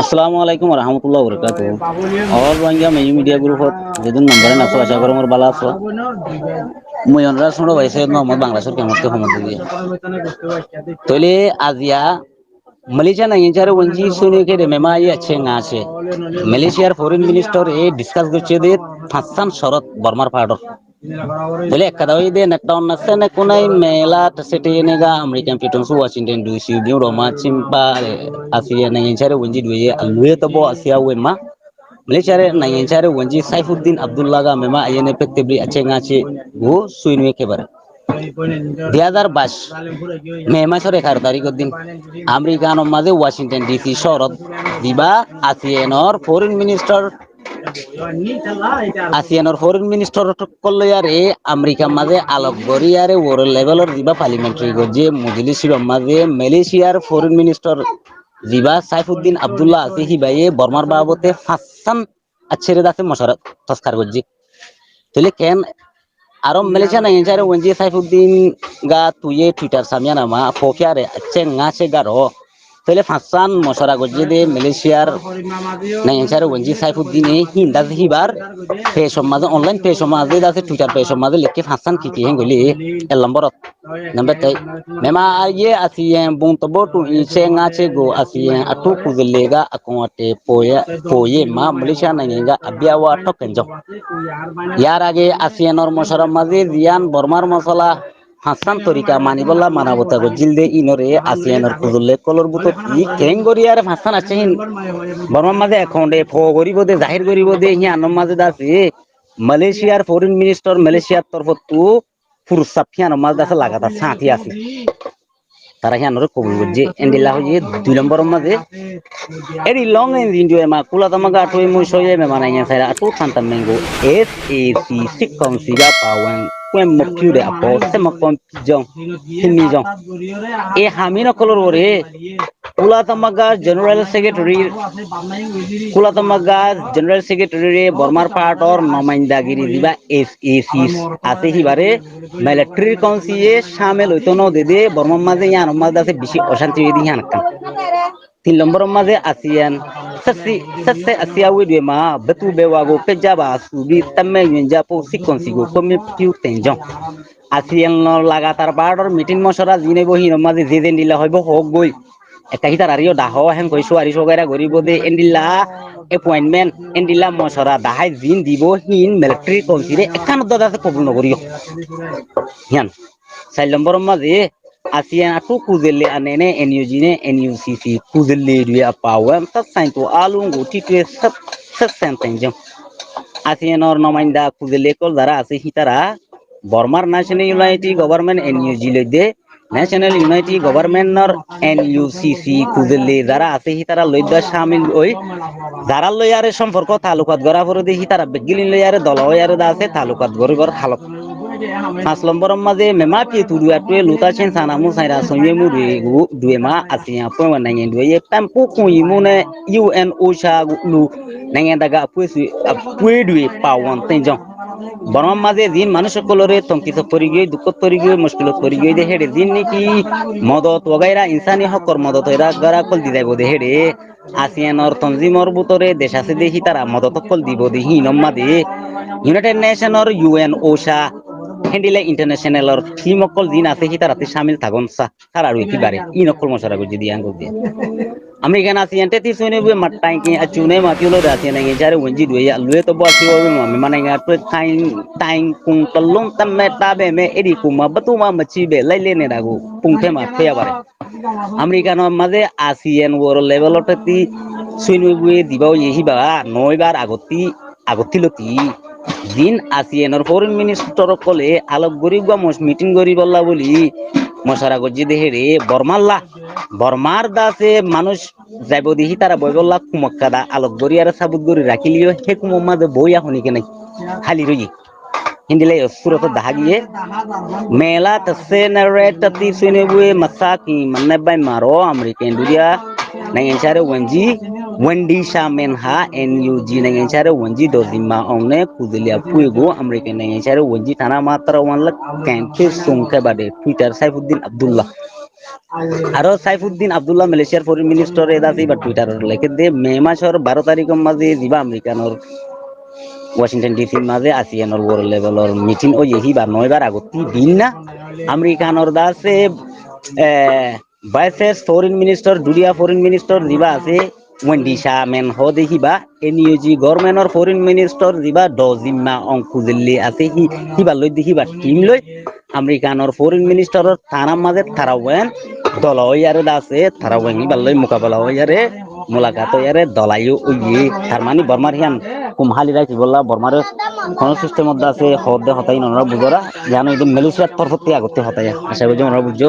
আসসালামু আলাইকুম রহমতুল্লাহ বরকাত অল রোহিঙ্গা মেই মিডিয়া গ্রুপত যেদিন নম্বরে নাচো আশা করি মোর ভালো আছো মই অনুরাগ শুনো ভাই সৈয়দ মোহাম্মদ বাংলাদেশের কেমতে সময় দিয়ে তইলে আজিয়া মালয়েশিয়া নাইজারে ওনজি সুনি কে মেমা ই আছে আছে মালয়েশিয়ার ফরেন মিনিস্টার এ ডিসকাস করছে দে ফাঁসান শরত বর্মার পাড়র তইলে একদাওই দে নেকটা অন্নাছে নে কোনাই মেলা সেটে নেগা আমেরিকান পিটনস ওয়াশিংটন ডিসি দিও Ruma চিম্পা Asia nangincare wonji duye alwe tabo Asia wema Malaysia nangincare wonji Saifuddin Abdullah ga mema ayene pektebri achenga che go suinwe kebar 2022 mema sore 11 তারিখ দিন আমেরিকান মাঝে Washington DC শহরত দিবা আসিয়ানর ফরেন মিনিস্টার ফরেন মিনিস্টার কল্যারে America মাঝে আলোক গরিয়ারে world লেভেলর দিবা পার্লামেন্টারি গজে মজলিসের মাঝে মালয়েশিয়ার ফরেন মিনিস্টার দিবা সাইফুদ্দিন আব্দুল্লাহ আছে হিবাইয়ে বর্মার বাবতে ফাঁসান আচ্ছেরে দাতে মশারত তস্কার গজি তাহলে কেন আরো মালয়েশিয়া নাই যারে ওনজি সাইফুদ্দিন গা তুইয়ে টুইটার সামিয়া নামা ফোকিয়ারে আচ্ছে ngaছে গারো তাহলে ফাঁসান মশারা গজি দে মালয়েশিয়ার নাই যারে ওনজি সাইফুদ্দিন এ হিন্দা হিবার পেজ সমাজে অনলাইন পেজ সমাজে দাতে টুইটার পেজ সমাজে লিখে ফাঁসান কি হেঙ্গলি এল নম্বরত নাম্বার তাই মেমা আইয়ে আসিয়ে বংতব টু ইছে ngaছে গো আসিয়ে আটু কুজলেগা আকোয়াতে পোয়ে মা মালয়েশিয়া নাই গা আবিয়াওয়া টকেনজ ইয়ার আগে আসিয়ানর মশারার মাঝে জিয়ান বর্মার মশলা হাসান তরিকা মানিবল্লা মানাবতা গজিলদে ইনরে আসিয়ানর কুজলে কলর বুত ই কেঙ্গরিয়ার হাসান আছে বর্মার মাঝে এখনডে ফ গরিব দে জাহির গরিব দে হি আনম মাঝে দাসে মালয়েশিয়ার ফরেন মিনিস্টার মালয়েশিয়ার তরফত তু ফুরসাফিয়ান মাঝে দাসে লাগাতার সাথী আছে তারা হিয়ানর কবুল গজি এন্ডিলা হইয়ে 2 নম্বর মাঝে এডি লং ইন্ডিয়া মা কুলা তামাগা টই মই সয়ে মে মানাইয়া সাইরা আটু থান্তাম মেঙ্গো SAC সিকম সিগা পাওয়ান কোয়েম মকিউরে আপো সেমকম জং হিমি জং এ হামিনা কলর ওরে কুলা তামাগা জেনারেল সেক্রেটারি বর্মার পার্টর নমাইন্দাগিরি দিবা SAC আছে হিবারে মিলিটারি কাউন্সিলে শামিল হইতো ন দেদে বর্মার মাঝে ইয়ান মাঝে আছে বেশি অশান্তি হই দিহান কান 3 নম্বর মাঝে আসিয়ান সসে আসিয়াউই দে মা বেতু বেওয়াগো পেজাবা সুবি তামে ইনজা পো সিকনসিগো কমি পিউ তেনজং আসিয়ান লাগাতার বারডর মিটিং মশরা জিনে বহিন মাঝে যে যে দিলা হইব হক গই একটা হিতার আরিও দাহ হেন কইছো আরিসো গায়রা গরিব দে এন্ডিলা অ্যাপয়েন্টমেন্ট এন্ডিলা মশরা দাহাই জিন দিব হিন মিলিটারি কাউন্সিলে একান দাদা কবুল নগরিও হিয়ান 4 নম্বর মাঝে ASEAN aku kuzelle anene NUCC kuzelle dia pawam sasaintu alungu titwe sat sentenjam ASEAN or nomainda kuzelle kol dara ase hitara Burmar National Unity Government NUG lede National Unity Government nor NUCC kuzelle dara ase hitara loida shamil oi dara loyare সম্পর্ক তালুকাত গরা পরে দি hitara begilin loyare doloyare da ase talukat gorigor halok 5 নম্বর মাঝে মেমা P তুরুয়া টুয়ে লুতাছেন সানামু সাইরা সইমু regu দুয়েমা আসিয়া পয়মা নাইয়ে দুয়ে পাম্পু কুইমুনে UN ওশা লু নাইয়ে দাগা পুয়ে দুয়ে পাওয়ান তেজং বর্মার মাঝে দিন মানুষ কলরে তঙ্কিত পরি গিয়ে দুঃখ পরি গিয়ে মুশকিলত পরি গিয়ে দে হেডে দিন নাকি মদত ওগাইরা ইনসানি হকর মদত এরা গরা কল দি যাইব দে হেডে আসিয়ানর তনজিমর বুতরে দেশ আছে দেখি তারা মদত কল দিব দেহি নম্মা দে ইউনাইটেড নেশনর UN ওশা হেন্ডিলে ইন্টারন্যাশনালর টিম অকল দিন আছে কি তারাতে শামিল থাকুন সা তারা রইতে পারে ই নকল মশারা গজি দিয়া আঙ্গুল দিয়ে আমেরিকান আসিয়ান তেতি সনে বুয়ে মাটাই কি আচুনে মাতিলো রাতে নাকি যারে ওনজি দুয়ে আলুয়ে তো বসি ওবে মামে মানে গাট টাইম কুং তলং তামে তাবে মে এডি কুমা বতুমা মচি বে লাইলে নে দাগু পুংথে মা ফেয়া পারে আমেরিকান মাঝে আসিয়ান ওয়ার্ল্ড লেভেলতে সইনু বুয়ে দিবাও ইহিবা 9 বার আগতিলতি দিন আসিয়ানর ফরেন মিনিস্টার কলে আলোক গরিব মিটিং গরিবল্লা বলি মশারা গজি দেহে রে বর্মার দাসে মানুষ যাইব দিহি তারা বইবল্লা কুমক্কাদা আলোক গরি আর সাবুত গরি রাখিলিও হে কুমম্মা দে বইয়া হনি কেন খালি রই হিন্দিলে সুরত দাহা গিয়ে মেলা তসে নরে ততি সুনে বুয়ে মাসা কি মন্নে বাই মারো আমেরিকান দুরিয়া নাই এনসারে ওনজি Wendy Shamenha NUG nangyayari Wendy dozima onne kudilia puigo Amerika nangyayari Wendy tanah matra wanla campaign sungke bade Twitter Saifuddin Abdullah aro Saifuddin Abdullah Malaysiaর foreign minister এদা সেই বা টুইটার লেখে দে মে মাসের 12 তারিখের মাঝে দিবা আমেরিকানর ওয়াশিংটন ডিসির মাঝে আসিয়ানর ওয়ার্ল্ড লেভেলর মিটিং ও ইহি বা 9 বার আগতি দিন না আমেরিকানর দাসে ভাইস ফরেন মিনিস্টার জুডিয়া ফরেন মিনিস্টার দিবা আছে ওয়েন্ডি শামেন হ দেখিবা এনইউজি গভর্নমেন্টর ফরেন মিনিস্টার দিবা ডজিমা অঙ্কুজিল্লি আছে হিবা লই দেখিবা টিম লই আমেরিকানর ফরেন মিনিস্টারর থানার মাঝে থারাওয়েন দল হইয়ারে আছে থারাওয়েন হিবা লই মোকাবেলা হইয়ারে মোলাকাত হইয়ারে দলাইও ওই তার মানে বর্মার হিয়ান কুমহালি রাখি বললা বর্মার কোন সিস্টেম মধ্যে আছে হদে হতাই নরা বুঝরা জানো এই মালয়েশিয়ার তরফ থেকে আগতে হতাই আশা করি ওরা বুঝছো।